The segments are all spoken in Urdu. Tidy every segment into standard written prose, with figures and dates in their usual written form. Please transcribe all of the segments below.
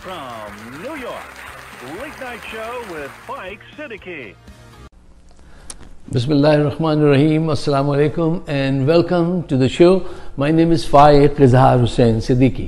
from New York, Late Night Show with Faiq Siddiqui. Bismillahirrahmanirrahim. Assalamu alaikum and welcome to the show. My name is Faiq Hussain Siddiqui.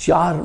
4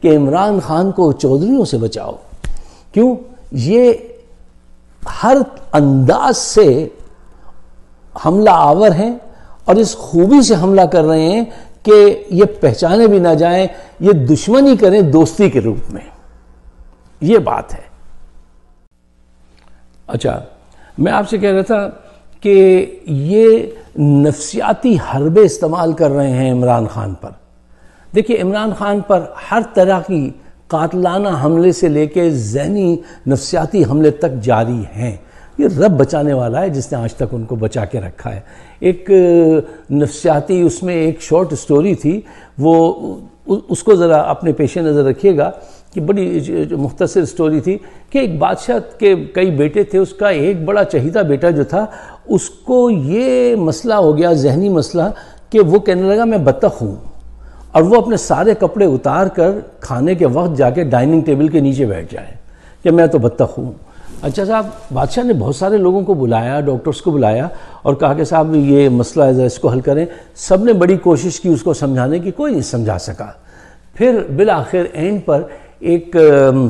کہ عمران خان کو چودھریوں سے بچاؤ. کیوں؟ یہ ہر انداز سے حملہ آور ہیں اور اس خوبی سے حملہ کر رہے ہیں کہ یہ پہچانے بھی نہ جائیں، یہ دشمنی کریں دوستی کے روپ میں. یہ بات ہے. اچھا، میں آپ سے کہہ رہا تھا کہ یہ نفسیاتی حربے استعمال کر رہے ہیں عمران خان پر. دیکھیے، عمران خان پر ہر طرح کی قاتلانہ حملے سے لے کے ذہنی نفسیاتی حملے تک جاری ہیں. یہ رب بچانے والا ہے جس نے آج تک ان کو بچا کے رکھا ہے. ایک نفسیاتی اس میں ایک شارٹ سٹوری تھی، وہ اس کو ذرا اپنے پیش نظر رکھیے گا کہ بڑی مختصر سٹوری تھی کہ ایک بادشاہ کے کئی بیٹے تھے. اس کا ایک بڑا چہیتا بیٹا جو تھا اس کو یہ مسئلہ ہو گیا، ذہنی مسئلہ، کہ وہ کہنے لگا میں بطخ ہوں، اور وہ اپنے سارے کپڑے اتار کر کھانے کے وقت جا کے ڈائننگ ٹیبل کے نیچے بیٹھ جائے کہ میں تو بطخ ہوں. اچھا صاحب، بادشاہ نے بہت سارے لوگوں کو بلایا، ڈاکٹرز کو بلایا اور کہا کہ صاحب یہ مسئلہ ہے، اس کو حل کریں. سب نے بڑی کوشش کی اس کو سمجھانے کی، کوئی نہیں سمجھا سکا. پھر بالآخر اینڈ پر ایک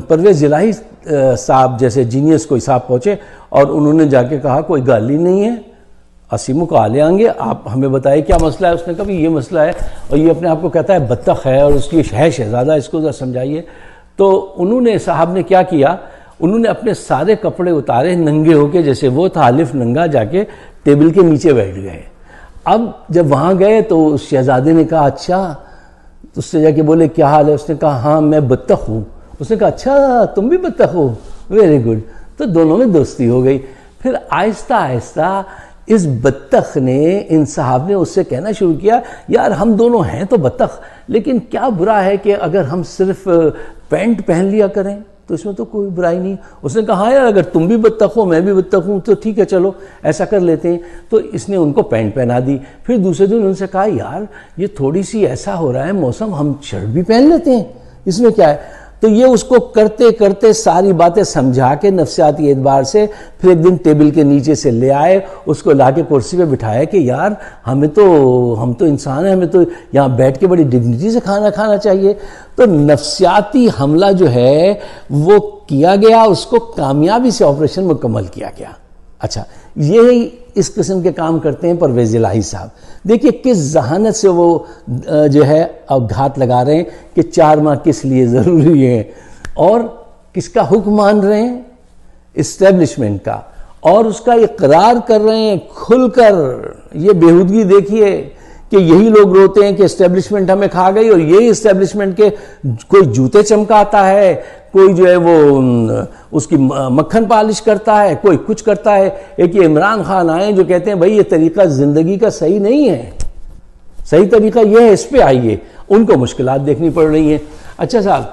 پرویز الہی صاحب جیسے جینیس کوئی صاحب پہنچے اور انہوں نے جا کے کہا کوئی گل ہی نہیں ہے، اسیمو کو آلے آئیں گے، آپ ہمیں بتائیں کیا مسئلہ ہے. اس نے کہا یہ مسئلہ ہے اور یہ اپنے آپ کو کہتا ہے بطخ ہے اور اس کی ہے شہزادہ، اس کو ذرا سمجھائیے. تو انہوں نے صاحب نے کیا کیا، انہوں نے اپنے سارے کپڑے اتارے، ننگے ہو کے جیسے وہ تھا الف ننگا، جا کے ٹیبل کے نیچے بیٹھ گئے. اب جب وہاں گئے تو اس شہزادے نے کہا اچھا، اس سے جا کے بولے کیا حال ہے. اس نے کہا ہاں میں بطخ ہوں. اس نے کہا اچھا تم بھی بطخ ہو، ویری گڈ. تو دونوں میں دوستی ہو گئی. پھر آہستہ آہستہ اس بطخ نے، ان صاحب نے اس سے کہنا شروع کیا یار ہم دونوں ہیں تو بطخ، لیکن کیا برا ہے کہ اگر ہم صرف پینٹ پہن لیا کریں تو اس میں تو کوئی برائی نہیں. اس نے کہا ہاں یار اگر تم بھی بطخ ہو میں بھی بطخ ہوں تو ٹھیک ہے چلو ایسا کر لیتے ہیں. تو اس نے ان کو پینٹ پہنا دی. پھر دوسرے دن ان سے کہا یار یہ تھوڑی سی ایسا ہو رہا ہے موسم، ہم شرٹ بھی پہن لیتے ہیں، اس میں کیا ہے. تو یہ اس کو کرتے کرتے ساری باتیں سمجھا کے نفسیاتی اعتبار سے پھر ایک دن ٹیبل کے نیچے سے لے آئے، اس کو لا کے کرسی پہ بٹھایا کہ یار ہم تو انسان ہیں، ہمیں تو یہاں بیٹھ کے بڑی ڈگنیٹی سے کھانا کھانا چاہیے. تو نفسیاتی حملہ جو ہے وہ کیا گیا، اس کو کامیابی سے آپریشن مکمل کیا گیا. اچھا، یہی اس قسم کے کام کرتے ہیں پرویز الہی صاحب. دیکھیے کس ذہانت سے وہ جو ہے اب گھات لگا رہے ہیں کہ 4 ماہ کس لیے ضروری ہیں، اور کس کا حکم مان رہے ہیں، اسٹیبلشمنٹ کا، اور اس کا اقرار کر رہے ہیں کھل کر. یہ بےہودگی دیکھیے کہ یہی لوگ روتے ہیں کہ اسٹیبلشمنٹ ہمیں کھا گئی، اور یہی اسٹیبلشمنٹ کے کوئی جوتے چمکاتا ہے، کوئی جو ہے وہ اس کی مکھن پالش کرتا ہے، کوئی کچھ کرتا ہے. ایک یہ عمران خان آئے جو کہتے ہیں بھائی یہ طریقہ زندگی کا صحیح نہیں ہے، صحیح طریقہ یہ ہے، اس پہ آئیے. ان کو مشکلات دیکھنی پڑ رہی ہیں. اچھا صاحب،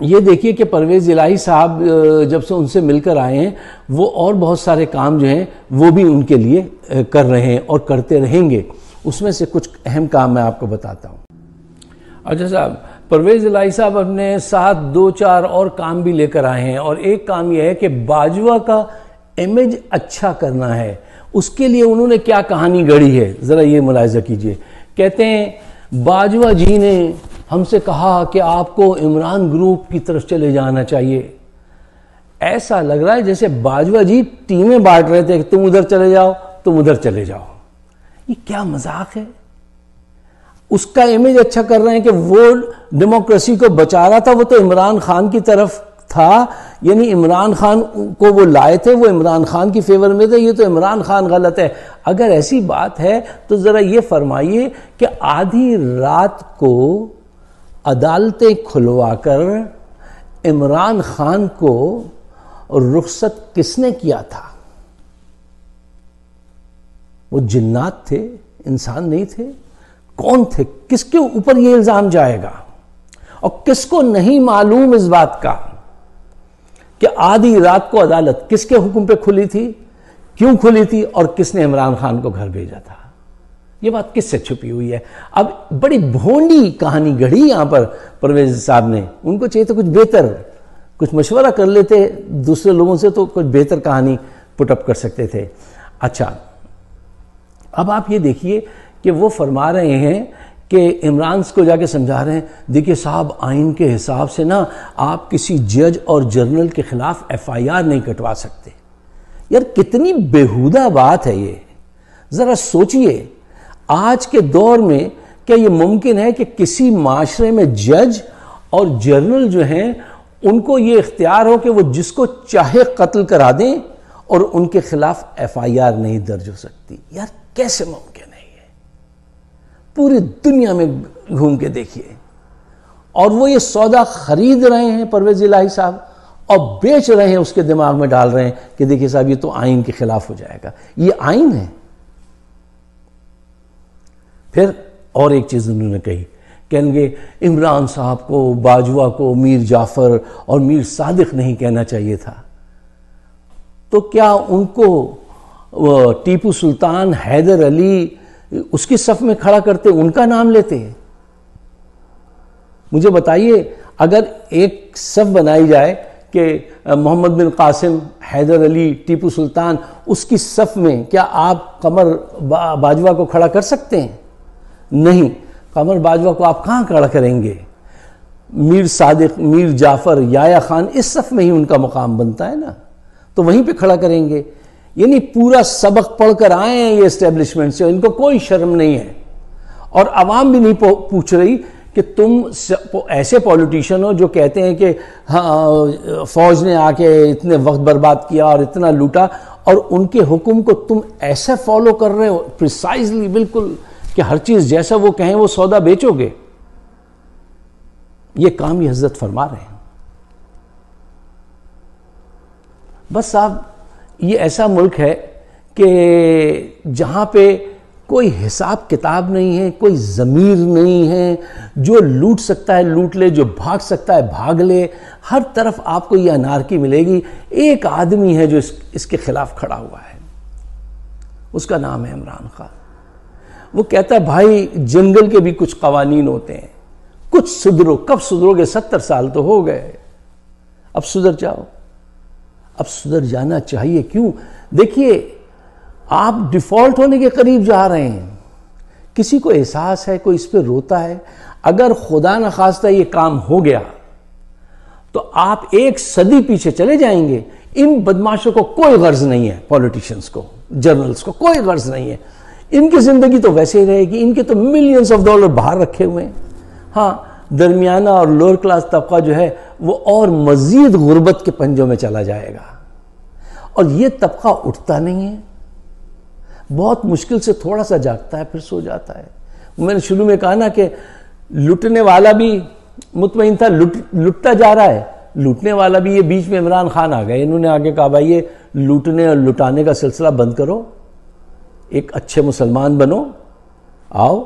یہ دیکھیے کہ پرویز الہی صاحب جب سے ان سے مل کر آئے ہیں وہ اور بہت سارے کام جو ہیں وہ بھی ان کے لیے کر رہے ہیں اور کرتے رہیں گے. اس میں سے کچھ اہم کام میں آپ کو بتاتا ہوں. اچھا صاحب، پرویز الہی صاحب اپنے ساتھ 2-4 اور کام بھی لے کر آئے ہیں، اور ایک کام یہ ہے کہ باجوہ کا امیج اچھا کرنا ہے. اس کے لیے انہوں نے کیا کہانی گڑھی ہے ذرا یہ ملاحظہ کیجئے. کہتے ہیں باجوہ جی نے ہم سے کہا کہ آپ کو عمران گروپ کی طرف چلے جانا چاہیے. ایسا لگ رہا ہے جیسے باجوہ جی ٹیمیں بانٹ رہے تھے کہ تم ادھر چلے جاؤ تم ادھر چلے جاؤ. یہ کیا مذاق ہے. اس کا امیج اچھا کر رہے ہیں کہ وہ ڈیموکریسی کو بچا رہا تھا، وہ تو عمران خان کی طرف تھا، یعنی عمران خان کو وہ لائے تھے، وہ عمران خان کی فیور میں تھے. یہ تو عمران خان غلط ہے. اگر ایسی بات ہے تو ذرا یہ فرمائیے کہ آدھی رات کو عدالتیں کھلوا کر عمران خان کو رخصت کس نے کیا تھا؟ وہ جنات تھے، انسان نہیں تھے. کون تھے؟ کس کے اوپر یہ الزام جائے گا؟ اور کس کو نہیں معلوم اس بات کا کہ آدھی رات کو عدالت کس کے حکم پہ کھلی تھی، کیوں کھلی تھی، اور کس نے عمران خان کو گھر بھیجا تھا؟ یہ بات کس سے چھپی ہوئی ہے؟ اب بڑی بھونڈی کہانی گڑھی یہاں پر پرویز صاحب نے. ان کو چاہیے تو کچھ بہتر، کچھ مشورہ کر لیتے دوسرے لوگوں سے تو کچھ بہتر کہانی پٹ اپ کر سکتے تھے. اچھا، اب آپ یہ دیکھیے کہ وہ فرما رہے ہیں کہ عمران کو جا کے سمجھا رہے ہیں دیکھیے صاحب آئین کے حساب سے نا آپ کسی جج اور جرنل کے خلاف FIR نہیں کٹوا سکتے. یار کتنی بیہودہ بات ہے یہ. ذرا سوچئے آج کے دور میں کیا یہ ممکن ہے کہ کسی معاشرے میں جج اور جرنل جو ہیں ان کو یہ اختیار ہو کہ وہ جس کو چاہے قتل کرا دیں اور ان کے خلاف FIR نہیں درج ہو سکتی؟ یار کیسے ممکن ہے یہ؟ پوری دنیا میں گھوم کے دیکھیے. اور وہ یہ سودا خرید رہے ہیں پرویز الہی صاحب اور بیچ رہے ہیں، اس کے دماغ میں ڈال رہے ہیں کہ دیکھیے صاحب یہ تو آئین کے خلاف ہو جائے گا. یہ آئین ہے. پھر اور ایک چیز انہوں نے کہی، کہیں گے عمران صاحب کو، باجوہ کو میر جعفر اور میر صادق نہیں کہنا چاہیے تھا. تو کیا ان کو ٹیپو سلطان، حیدر علی اس کی صف میں کھڑا کرتے ان کا نام لیتے؟ مجھے بتائیے اگر ایک صف بنائی جائے کہ محمد بن قاسم، حیدر علی، ٹیپو سلطان، اس کی صف میں کیا آپ قمر باجوہ کو کھڑا کر سکتے ہیں؟ نہیں. قمر باجوہ کو آپ کہاں کھڑا کریں گے؟ میر صادق، میر جعفر، یحییٰ خان، اس صف میں ہی ان کا مقام بنتا ہے نا، تو وہیں پہ کھڑا کریں گے. یعنی پورا سبق پڑھ کر آئے ہیں یہ اسٹیبلشمنٹ سے، ان کو کوئی شرم نہیں ہے. اور عوام بھی نہیں پوچھ رہی کہ تم ایسے پولیٹیشن ہو جو کہتے ہیں کہ ہاں فوج نے آ کے اتنے وقت برباد کیا اور اتنا لوٹا، اور ان کے حکم کو تم ایسے فالو کر رہے ہو پریسائزلی، بالکل کہ ہر چیز جیسا وہ کہیں وہ سودا بیچو گے. یہ کام یہ حضرت فرما رہے ہیں. بس صاحب یہ ایسا ملک ہے کہ جہاں پہ کوئی حساب کتاب نہیں ہے، کوئی ضمیر نہیں ہے. جو لوٹ سکتا ہے لوٹ لے، جو بھاگ سکتا ہے بھاگ لے. ہر طرف آپ کو یہ انارکی ملے گی. ایک آدمی ہے جو اس کے خلاف کھڑا ہوا ہے، اس کا نام ہے عمران خان. وہ کہتا ہے بھائی جنگل کے بھی کچھ قوانین ہوتے ہیں، کچھ سدھرو. کب سدھرو گے؟ 70 سال تو ہو گئے، اب سدھر جاؤ. اب سدھر جانا چاہیے. کیوں؟ دیکھیے آپ ڈیفالٹ ہونے کے قریب جا رہے ہیں. کسی کو احساس ہے، کوئی اس پہ روتا ہے. اگر خدا نخواستہ یہ کام ہو گیا تو آپ 1 صدی پیچھے چلے جائیں گے. ان بدماشوں کو کوئی غرض نہیں ہے، پولیٹیشنز کو، جرنلز کو کوئی غرض نہیں ہے. ان کی زندگی تو ویسے ہی رہے گی. ان کے تو ملینز آف ڈالر باہر رکھے ہوئے ہیں. ہاں درمیانہ اور لوور کلاس طبقہ جو ہے وہ اور مزید غربت کے پنجوں میں چلا جائے گا. اور یہ طبقہ اٹھتا نہیں ہے، بہت مشکل سے تھوڑا سا جاگتا ہے پھر سو جاتا ہے. میں نے شروع میں کہا نا کہ لٹنے والا بھی مطمئن تھا، لٹتا جا رہا ہے. لوٹنے والا بھی، یہ بیچ میں عمران خان آ گئے. انہوں نے آگے کہا بھائی یہ لوٹنے اور لٹانے کا سلسلہ بند کرو، ایک اچھے مسلمان بنو، آؤ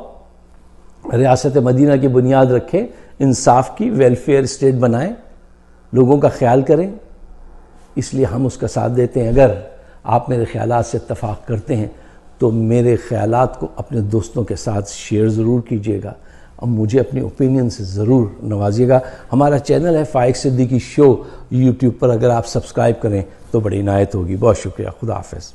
ریاست مدینہ کی بنیاد رکھیں، انصاف کی، ویلفیئر اسٹیٹ بنائیں، لوگوں کا خیال کریں. اس لیے ہم اس کا ساتھ دیتے ہیں. اگر آپ میرے خیالات سے اتفاق کرتے ہیں تو میرے خیالات کو اپنے دوستوں کے ساتھ شیئر ضرور کیجیے گا اور مجھے اپنی اوپینین سے ضرور نوازیے گا. ہمارا چینل ہے فائق صدیقی شو یوٹیوب پر، اگر آپ سبسکرائب کریں تو بڑی عنایت ہوگی. بہت شکریہ. خدا حافظ.